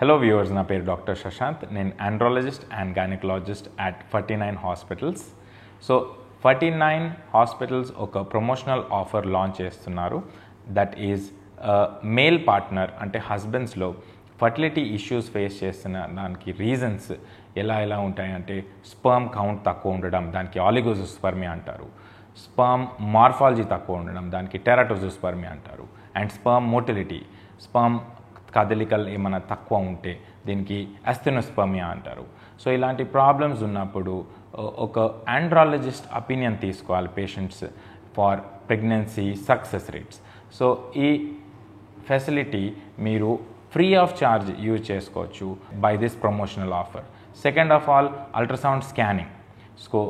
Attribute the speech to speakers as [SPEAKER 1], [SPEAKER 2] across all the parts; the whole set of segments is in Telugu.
[SPEAKER 1] Hello viewers, na పేరు డాక్టర్ శశాంత్. నేను andrologist and gynaecologist at 49 hospitals. So 49 hospitals ఒక ప్రమోషనల్ ఆఫర్ లాంచ్ చేస్తున్నారు. దట్ ఈజ్ మేల్ పార్ట్నర్ అంటే హస్బెండ్స్లో ఫర్టిలిటీ ఇష్యూస్ ఫేస్ చేస్తున్న దానికి రీజన్స్ ఎలా ఉంటాయంటే స్పర్మ్ కౌంట్ తక్కువ ఉండడం, దానికి ఆలిగోజోస్పర్మియా అంటారు. స్పర్మ్ మార్ఫాలజీ తక్కువ ఉండడం, దానికి టెరాటోజోస్పర్మియా అంటారు. అండ్ స్పర్మ్ మోటిలిటీ, స్పర్మ్ కదలికలు ఏమైనా తక్కువ ఉంటే దీనికి అస్థెనోస్పర్మియా అంటారు. సో ఇలాంటి ప్రాబ్లమ్స్ ఉన్నప్పుడు ఒక ఆండ్రాలజిస్ట్ ఒపీనియన్ తీసుకోవాలి patients for pregnancy success rates. So ఈ ఫెసిలిటీ మీరు ఫ్రీ ఆఫ్ ఛార్జ్ యూజ్ చేసుకోవచ్చు by this promotional offer. Second of all, ultrasound scanning. So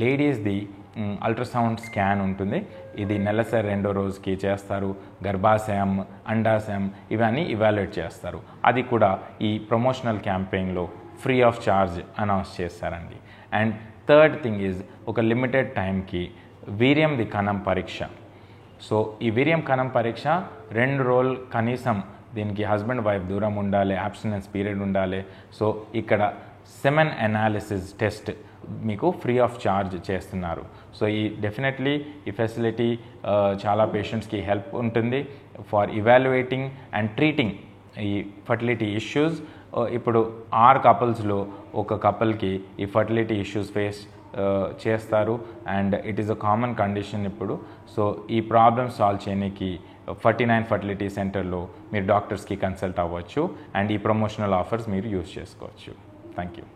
[SPEAKER 1] లేడీస్ది అల్ట్రాసౌండ్ స్కాన్ ఉంటుంది. ఇది నెలసరి 2వ రోజుకి చేస్తారు. గర్భాశయం, అండాశయం ఇవన్నీ ఇవాల్యుయేట్ చేస్తారు. అది కూడా ఈ ప్రమోషనల్ క్యాంపెయిన్లో ఫ్రీ ఆఫ్ ఛార్జ్ అనౌన్స్ చేస్తారండి. అండ్ థర్డ్ థింగ్ ఈజ్ ఒక లిమిటెడ్ టైంకి వీర్యంది కణం పరీక్ష. సో ఈ వీర్యం కణం పరీక్ష 2 రోజులు కనీసం దీనికి హస్బెండ్ వైఫ్ దూరం ఉండాలి, అబ్స్టినెన్స్ పీరియడ్ ఉండాలి. సో ఇక్కడ సెమెన్ అనాలిసిస్ టెస్ట్ మీకు ఫ్రీ ఆఫ్ ఛార్జ్ చేస్తున్నారు. సో డెఫినెట్లీ ఈ ఫెసిలిటీ చాలా పేషెంట్స్కి హెల్ప్ ఉంటుంది ఫర్ ఇవాల్యుయేటింగ్ అండ్ ట్రీటింగ్ ఈ ఫర్టిలిటీ ఇష్యూస్. ఇప్పుడు 6 కపుల్స్లో ఒక కపుల్కి ఈ ఫర్టిలిటీ ఇష్యూస్ ఫేస్ చేస్తారు and it is a common condition ఇప్పుడు. సో ఈ ప్రాబ్లమ్ సాల్వ్ చేయడానికి 49 ఫర్టిలిటీ సెంటర్లో మీరు డాక్టర్స్కి కన్సల్ట్ అవ్వచ్చు అండ్ ఈ ప్రమోషనల్ ఆఫర్స్ మీరు యూజ్ చేసుకోవచ్చు. Thank you.